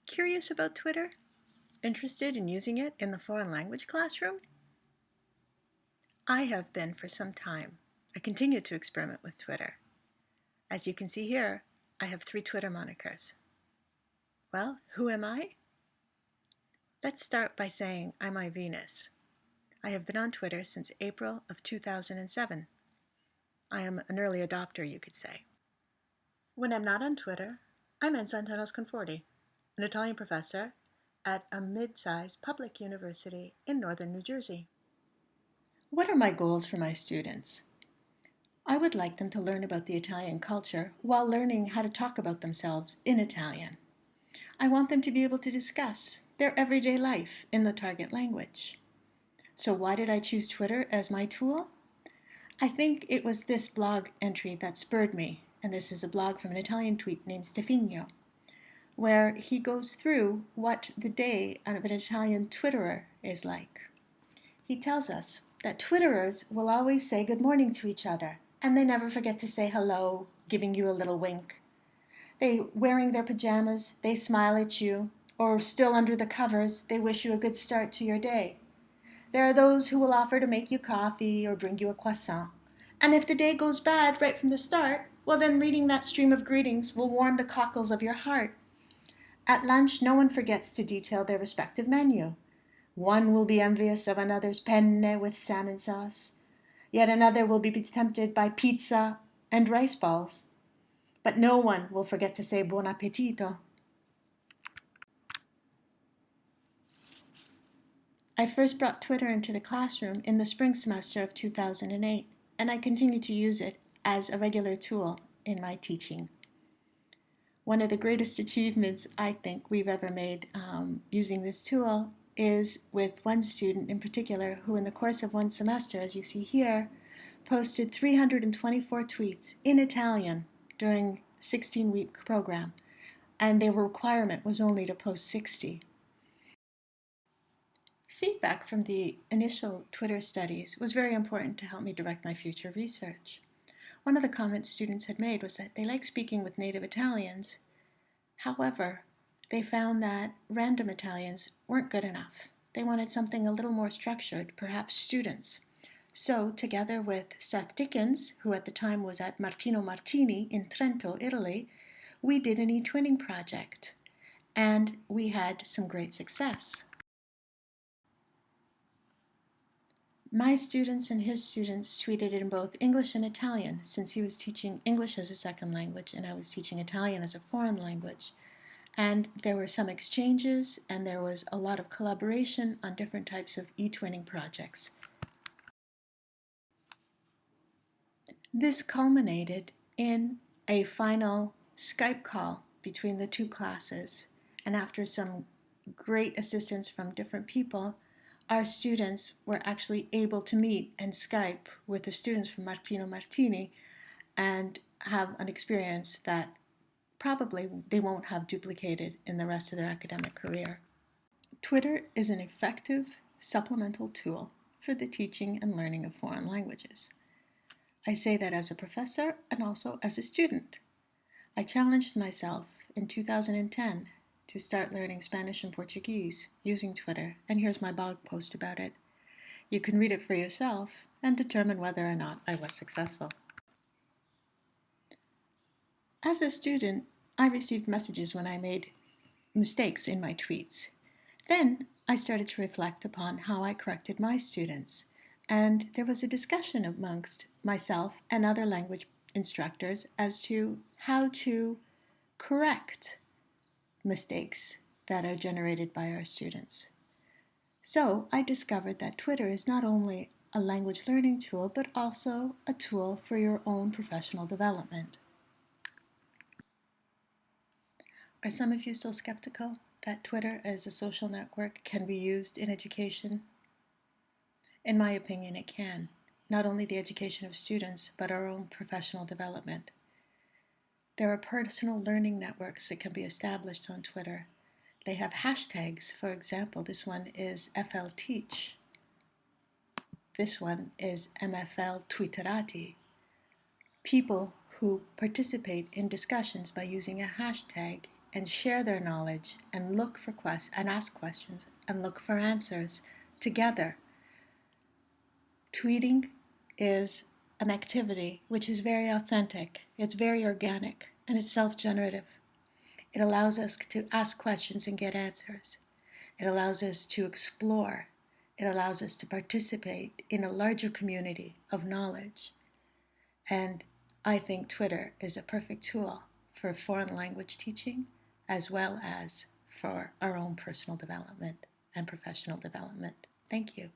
Curious about Twitter? Interested in using it in the foreign language classroom? I have been for some time. I continue to experiment with Twitter. As you can see here, I have 3 Twitter monikers. Well, who am I? Let's start by saying I'm Venus. I have been on Twitter since April of 2007. I am an early adopter, you could say. When I'm not on Twitter, I'm Ensantanos Conforti, an Italian professor at a mid-sized public university in northern New Jersey. What are my goals for my students? I would like them to learn about the Italian culture while learning how to talk about themselves in Italian. I want them to be able to discuss their everyday life in the target language. So why did I choose Twitter as my tool? I think it was this blog entry that spurred me, and this is a blog from an Italian tweet named Stefano, where he goes through what the day of an Italian Twitterer is like. He tells us that Twitterers will always say good morning to each other, and they never forget to say hello, giving you a little wink. They wearing their pajamas, they smile at you, or still under the covers, they wish you a good start to your day. There are those who will offer to make you coffee or bring you a croissant. And if the day goes bad right from the start, well then reading that stream of greetings will warm the cockles of your heart. At lunch, no one forgets to detail their respective menu. One will be envious of another's penne with salmon sauce. Yet another will be tempted by pizza and rice balls. But no one will forget to say buon appetito. I first brought Twitter into the classroom in the spring semester of 2008, and I continue to use it as a regular tool in my teaching. One of the greatest achievements I think we've ever made using this tool is with one student in particular who in the course of one semester, as you see here, posted 324 tweets in Italian during a 16-week program, and their requirement was only to post 60. Feedback from the initial Twitter studies was very important to help me direct my future research. One of the comments students had made was that they like speaking with native Italians. However, they found that random Italians weren't good enough. They wanted something a little more structured, perhaps students. So, together with Seth Dickens, who at the time was at Martino Martini in Trento, Italy, we did an e-twinning project, and we had some great success. My students and his students tweeted in both English and Italian, since he was teaching English as a second language and I was teaching Italian as a foreign language. And there were some exchanges and there was a lot of collaboration on different types of e-twinning projects. This culminated in a final Skype call between the 2 classes, and after some great assistance from different people, our students were actually able to meet and Skype with the students from Martino Martini and have an experience that probably they won't have duplicated in the rest of their academic career. Twitter is an effective supplemental tool for the teaching and learning of foreign languages. I say that as a professor and also as a student. I challenged myself in 2010 to start learning Spanish and Portuguese using Twitter, and here's my blog post about it. You can read it for yourself and determine whether or not I was successful. As a student, I received messages when I made mistakes in my tweets. Then I started to reflect upon how I corrected my students, and there was a discussion amongst myself and other language instructors as to how to correct mistakes that are generated by our students. So I discovered that Twitter is not only a language learning tool, but also a tool for your own professional development. Are some of you still skeptical that Twitter as a social network can be used in education? In my opinion, it can. Not only the education of students, but our own professional development. There are personal learning networks that can be established on Twitter. They have hashtags. For example, this one is FLTeach. This one is MFL Twitterati. People who participate in discussions by using a hashtag and share their knowledge and look for questions and ask questions and look for answers together. Tweeting is an activity which is very authentic, it's very organic, and it's self-generative. It allows us to ask questions and get answers. It allows us to explore. It allows us to participate in a larger community of knowledge. And I think Twitter is a perfect tool for foreign language teaching as well as for our own personal development and professional development. Thank you.